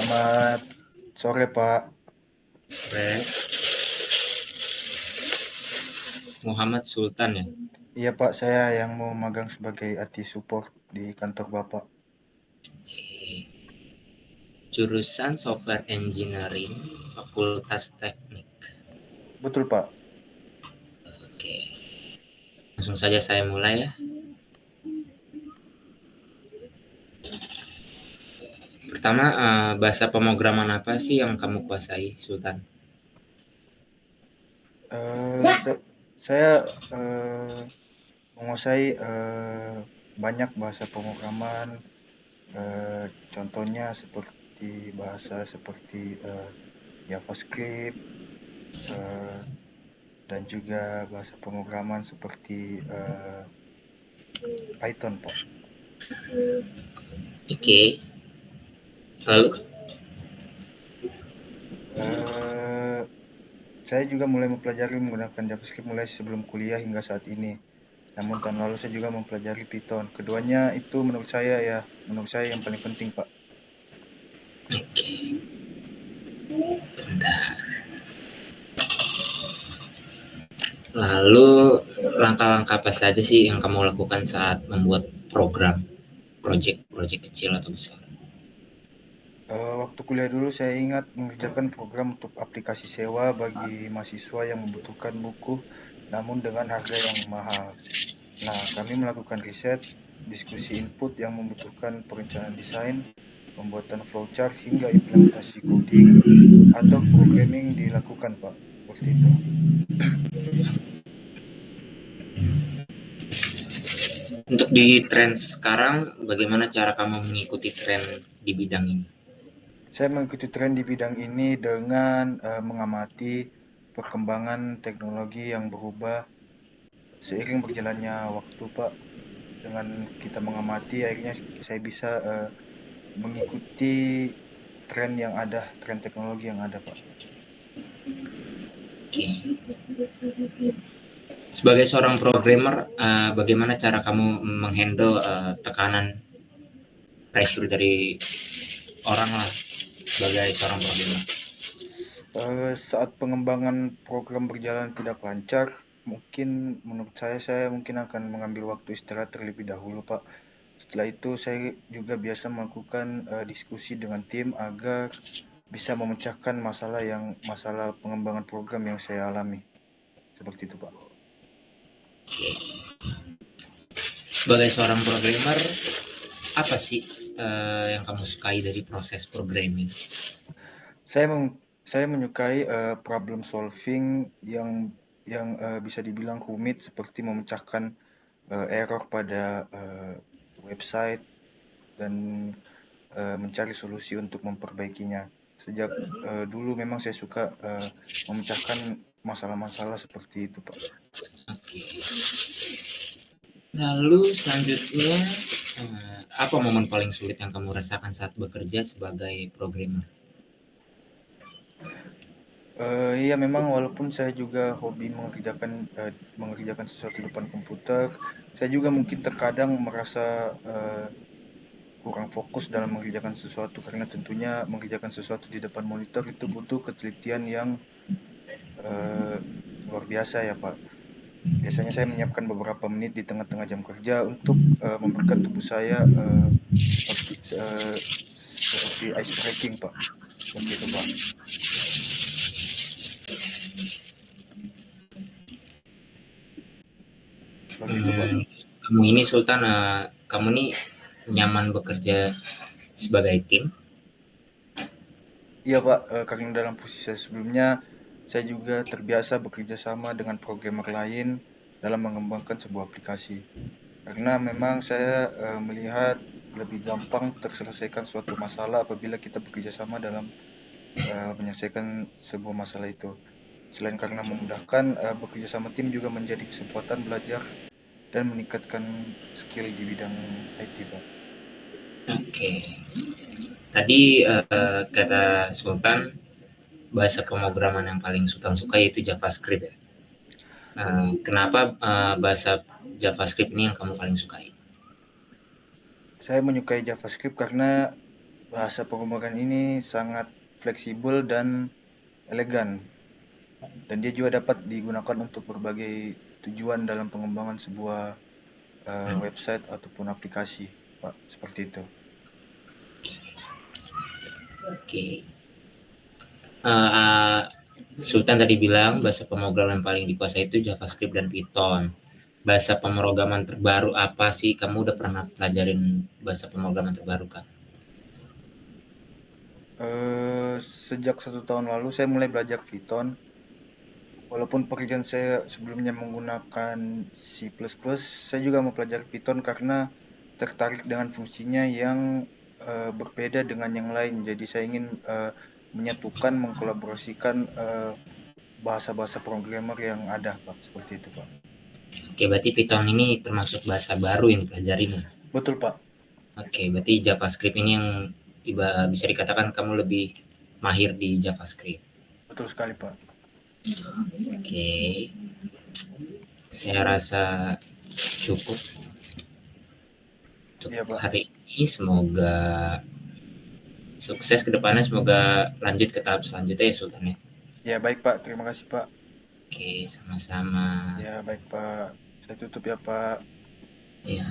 Selamat sore, Pak. Sore. Muhammad Sultan ya. Iya, Pak, saya yang mau magang sebagai IT support di kantor Bapak. Oke. Jurusan Software Engineering, Fakultas Teknik. Betul, Pak. Oke. Langsung saja saya mulai ya. Pertama, bahasa pemrograman apa sih yang kamu kuasai, Sultan? Saya menguasai banyak bahasa pemrograman, contohnya seperti bahasa seperti JavaScript, eh, dan juga bahasa pemrograman seperti Python, Pak. Oke. Lalu, Eh, saya juga mulai mempelajari menggunakan JavaScript mulai sebelum kuliah hingga saat ini. Namun tahun lalu saya juga mempelajari Python. Keduanya itu menurut saya yang paling penting, Pak. oke. Bentar. Lalu, langkah-langkah apa saja sih yang kamu lakukan saat membuat program, project kecil atau besar? Waktu kuliah dulu saya ingat mengerjakan program untuk aplikasi sewa bagi mahasiswa yang membutuhkan buku, namun dengan harga yang mahal. Nah, kami melakukan riset, diskusi input yang membutuhkan perencanaan desain, pembuatan flowchart hingga implementasi coding atau programming dilakukan, Pak. Seperti itu. Untuk di tren sekarang, bagaimana cara kamu mengikuti tren di bidang ini? Saya mengikuti tren di bidang ini dengan mengamati perkembangan teknologi yang berubah seiring berjalannya waktu, Pak. Dengan kita mengamati, akhirnya saya bisa mengikuti tren yang ada, tren teknologi yang ada, Pak. Oke. Sebagai seorang programmer, bagaimana cara kamu menghandle tekanan pressure dari orang lah sebagai seorang programmer? Saat pengembangan program berjalan tidak lancar, mungkin menurut saya mungkin akan mengambil waktu istirahat terlebih dahulu, Pak. Setelah itu saya juga biasa melakukan diskusi dengan tim agar bisa memecahkan masalah pengembangan program yang saya alami. Seperti itu, Pak. Sebagai seorang programmer, apa sih yang kamu sukai dari proses programming? Saya meng saya menyukai problem solving yang bisa dibilang rumit seperti memecahkan error pada website dan mencari solusi untuk memperbaikinya. Sejak dulu memang saya suka memecahkan masalah-masalah seperti itu, Pak. Oke. Lalu selanjutnya, apa momen paling sulit yang kamu rasakan saat bekerja sebagai programmer? Iya memang walaupun saya juga hobi mengerjakan sesuatu di depan komputer, saya juga mungkin terkadang merasa kurang fokus dalam mengerjakan sesuatu karena tentunya mengerjakan sesuatu di depan monitor itu butuh ketelitian yang eh, luar biasa ya, Pak. Biasanya saya menyiapkan beberapa menit di tengah-tengah jam kerja untuk memberikan tubuh saya seperti ice breaking, Pak. Seperti itu, Pak. Seperti itu, Pak. Kamu ini Sultan, kamu ini nyaman bekerja sebagai tim? Iya, Pak, karena dalam posisi saya sebelumnya, saya juga terbiasa bekerja sama dengan programmer lain dalam mengembangkan sebuah aplikasi. Karena memang saya melihat lebih gampang terselesaikan suatu masalah apabila kita bekerja sama dalam menyelesaikan sebuah masalah itu. Selain karena memudahkan, bekerja sama tim juga menjadi kesempatan belajar dan meningkatkan skill di bidang IT, Pak. Oke. Tadi kata Sultan, bahasa pemrograman yang paling Sultan suka yaitu JavaScript ya. Kenapa bahasa JavaScript ini yang kamu paling sukai? Saya menyukai JavaScript karena bahasa pemrograman ini sangat fleksibel dan elegan. Dan dia juga dapat digunakan untuk berbagai tujuan dalam pengembangan sebuah website ataupun aplikasi, Pak. Seperti itu. Oke. Sultan tadi bilang bahasa pemrograman yang paling dikuasai itu JavaScript dan Python. Bahasa pemrograman terbaru apa sih? Kamu udah pernah pelajarin bahasa pemrograman terbaru kan? Sejak 1 tahun lalu saya mulai belajar Python. Walaupun pekerjaan saya sebelumnya menggunakan C++, saya juga mau pelajari Python karena tertarik dengan fungsinya yang berbeda dengan yang lain. Jadi saya ingin menyatukan, mengkolaborasikan bahasa-bahasa programmer yang ada, Pak. Seperti itu, Pak. Oke, berarti Python ini termasuk bahasa baru yang dipelajarin ya? Betul, Pak. Oke, berarti JavaScript ini yang bisa dikatakan kamu lebih mahir di JavaScript. Betul sekali, Pak. Oke, saya rasa cukup untuk Iya, Pak. hari ini. Semoga sukses ke depannya, semoga lanjut ke tahap selanjutnya ya Sultan ya. Ya, baik, Pak. Terima kasih, Pak. Oke, sama-sama. Ya, baik, Pak. Saya tutup ya, Pak. Ya.